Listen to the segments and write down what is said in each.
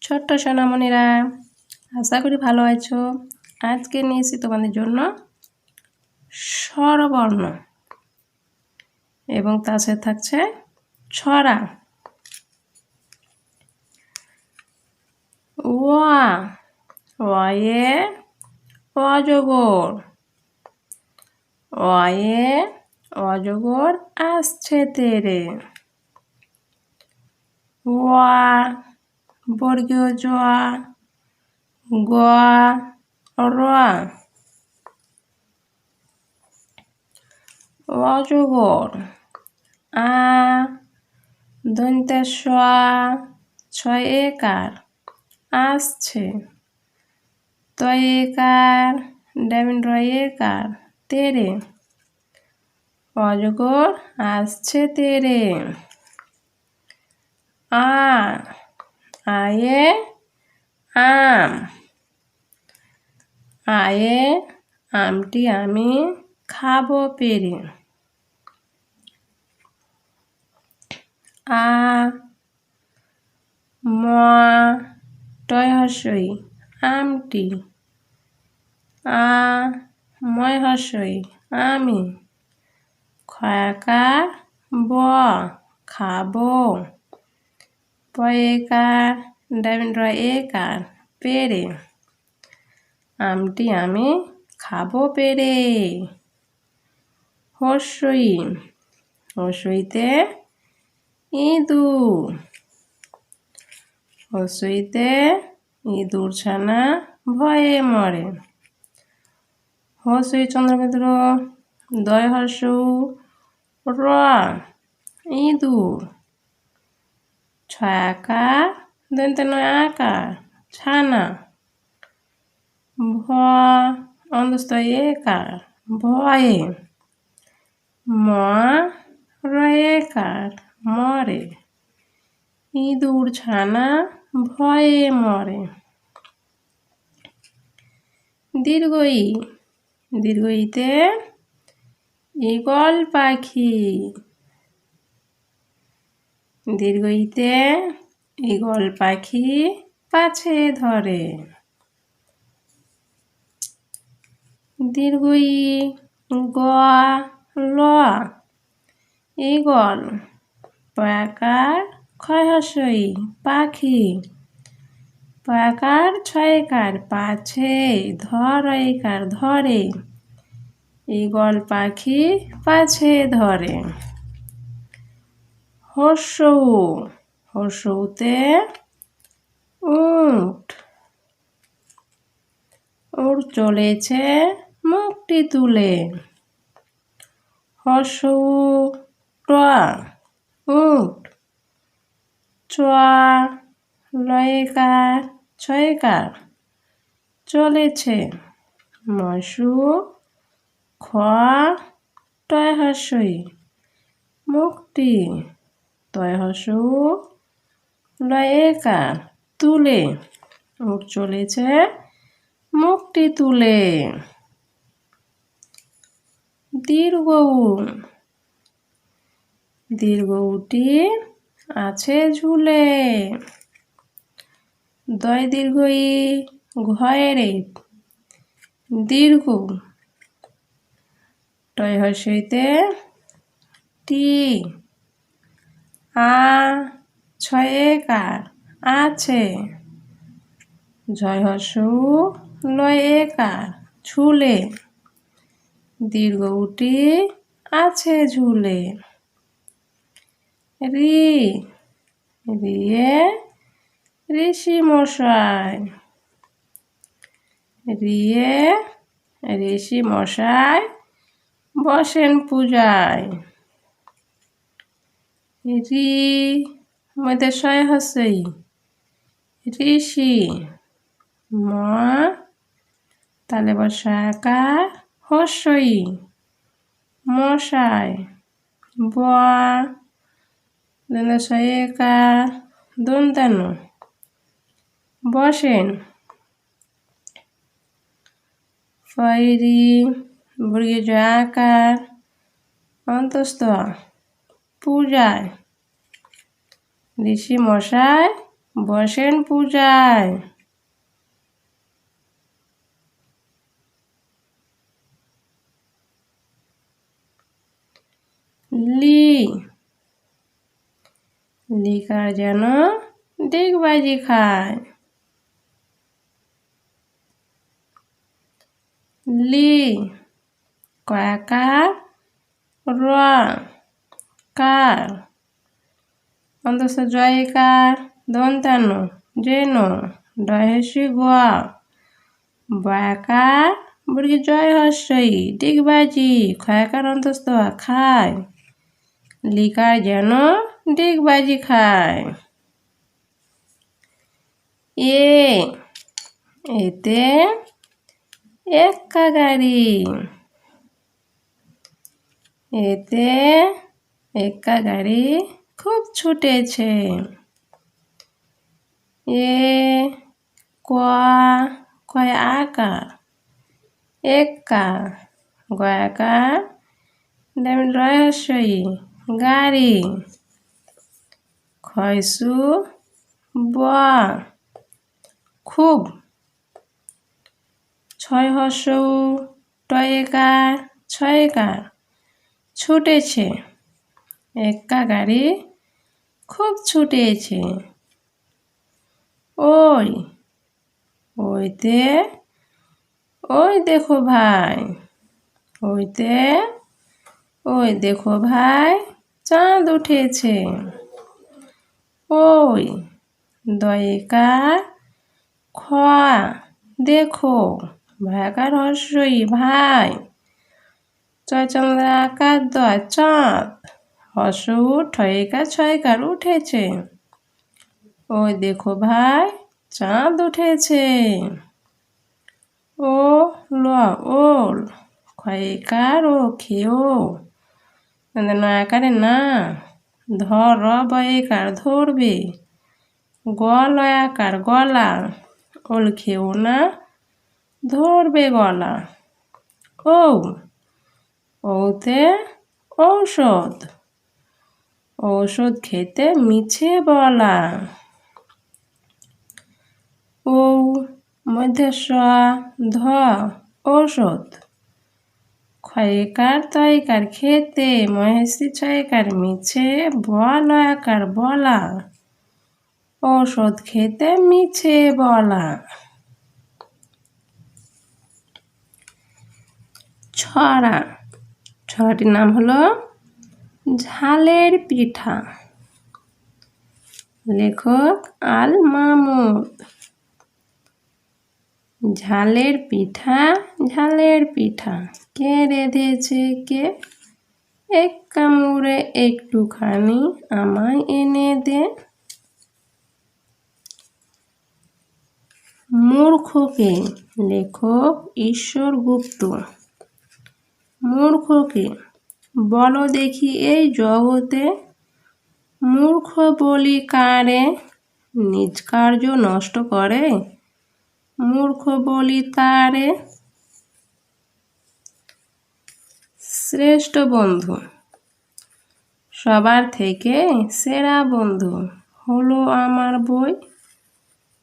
ছোট্ট সোনামণিরা, আশা করি ভালো আছো। আজকে নিয়েছি তোমাদের জন্য স্বরবর্ণ এবং তার সাথে থাকছে ছড়া। ওয়া, ওয়ে অজগর, ওয়ে অজগর আসছে তেরে। ওয়া বর্গীয় জোয়া, গোয়া রোয়া, অজগর। আ দন্তে সোয়া, ছয় একার আসছে। তয় একার ডামিন রয় একার তেরে, অজগর আসছে তেরে। আ আয়ে আম, আয়ে আমটি আমি খাবো পেরে। আ ম টয় হর্ষই আমটি, আ ময় হর্ষই আমি। খয়াকার ব খাবো, পয়েকার ডাবিন রয় একার পেরে, আমটি আমি খাবো পেরে। হর্ষই, হর্ষইতে ইঁদুর, হর্ষইতে ইঁদুর ছানা ভয়ে মরে। হর্ষই চন্দ্রমিত্র, দয় হর্ষৌ র ইঁদুর। ছয়াকার দন্তে নয় আকার ছানা, ভ অন্তস্থ একার ভয়ে। ম রয়েকার মরে, ইঁদুর ছানা ভয়ে মরে। দীর্ঘই, দীর্ঘইতে ঈগল পাখি, দীর্ঘইতে ঈগল পাখি পাছে ধরে। দীর্ঘই গ ল ঈগল, পয়াকার ক্ষয় হর্ষই পাখি, পয়াকার ছয়কার পাছে ধরইকার ধরে, ঈগল পাখি পাছে ধরে। হর্ষৌ, হর্ষৌতে উট, উট চলেছে মুখটি তুলে। হর্ষৌ টোয়া উট, চোয়া লয়কার ছয়কার চলেছে। মশু খ টয় হর্ষই মুখটি, তয় হর্ষৌ লয়কার তুলে, উট চলেছে মুখটি তুলে। দীর্ঘউ, দীর্ঘউটি আছে ঝুলে। দয় দীর্ঘই ঘয়েরে দীর্ঘ, টয় হর্ষইতে টি, আ ছয় একার আছে। ঝয় হর্ষৌ লয় একার ঝুলে, দীর্ঘউটি আছে ঝুলে। রি, রিয়ে ঋষি মশাই, রিয়ে ঋষি মশাই বসেন পূজায়। রি মধ্যে শয় হর্ষই ঋষি, ম তালে বসাকার হর্ষই মশাই, ব শয়কার দন্তানো বসেন। ফয়রি বর্গীয় জয় আকার অন্তস্থ পূজায়, ঋষি মশাই বসেন পূজায়। লি, লিকার যেন ডিগবাজি খায়। লি, কয়াকার র, কার অন্তঃ জয়কার দন্তান্ন যেন ডহেসি গোয়া বয়াকার বুড়ি জয় হস্যই ডিগবাজি খয়াকার অন্তস্থ খায়। লিকার যেন ডিগবাজি খায়। এতে এক্কা গাড়ি। এতে এক্কা গাড়ি খুব ছুটেছে। কয় আকার এক্কা গয়াকার রহস্যই গাড়ি খয়সু ব খুব ছয় হস্যৌ টয়কার ছয়কার ছুটেছে। এক্কা গাড়ি খুব ছুটেছে। ওইতে ওই দেখো ভাই। ওইতে ওই দেখো ভাই চাঁদ উঠেছে। ওই দয়কার খোয়া দেখো ভয়াকার হস্যই ভাই চন্দ্রাকার দয় চাঁদ হস্য ঠয়কার ছয়কার উঠেছে। ওই দেখো ভাই চাঁদ উঠেছে। ও ল ওল খয়কার ও খেও নয়াকারে না ধর বয়কার ধরবে গলয়াকার গলা ওল খেও না ধরবে গলা। ওতে ঔষধ ঔষধ খেতে মিছে বলা। ও মধ্যে ধ ঔষধ ক্ষয়কার তয়কার খেতে মহেশি ছয়কার মিছে বলয়াকার বলা ঔষধ খেতে মিছে বলা। ছড়া ছড়াটির নাম হলো ঝালের পিঠা। লেখক আল মামুদ। ঝালের পিঠা ঝালের পিঠা কে রেঁধেছে কে এক কামড়ে একটুখানি আমায় এনে দে। মূর্খকে। লেখক ঈশ্বর গুপ্ত। মূর্খকে বলো দেখি এই জগতে মূর্খ বলি কারে নিজ কার্য নষ্ট করে মূর্খ বলি তারে। শ্রেষ্ঠ বন্ধু। সবার থেকে সেরা বন্ধু হলো আমার বই।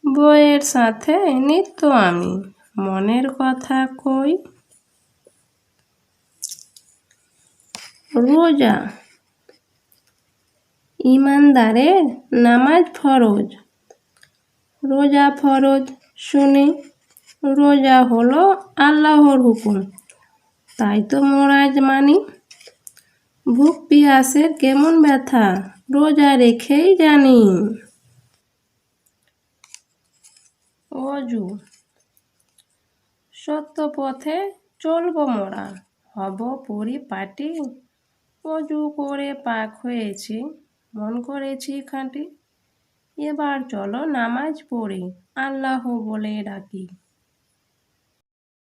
বইয়ের সাথে নিত্য আমি মনের কথা কই। রোজা। ইমানদারের নামাজ ফরজ। রোজা ফরজ শুনি রোজা হলো আল্লাহর হুকুম তাই তো মোরা আজ মানি। ভুক পিয়াসের কেমন ব্যথা রোজা রেখেই জানি। অজু। সত্য পথে চলবো মোরা হব পরিপাটি অজু করে পাক হয়েছি মন করেছি খাঁটি। এবার চলো নামাজ পড়ি আল্লাহ বলে ডাকি।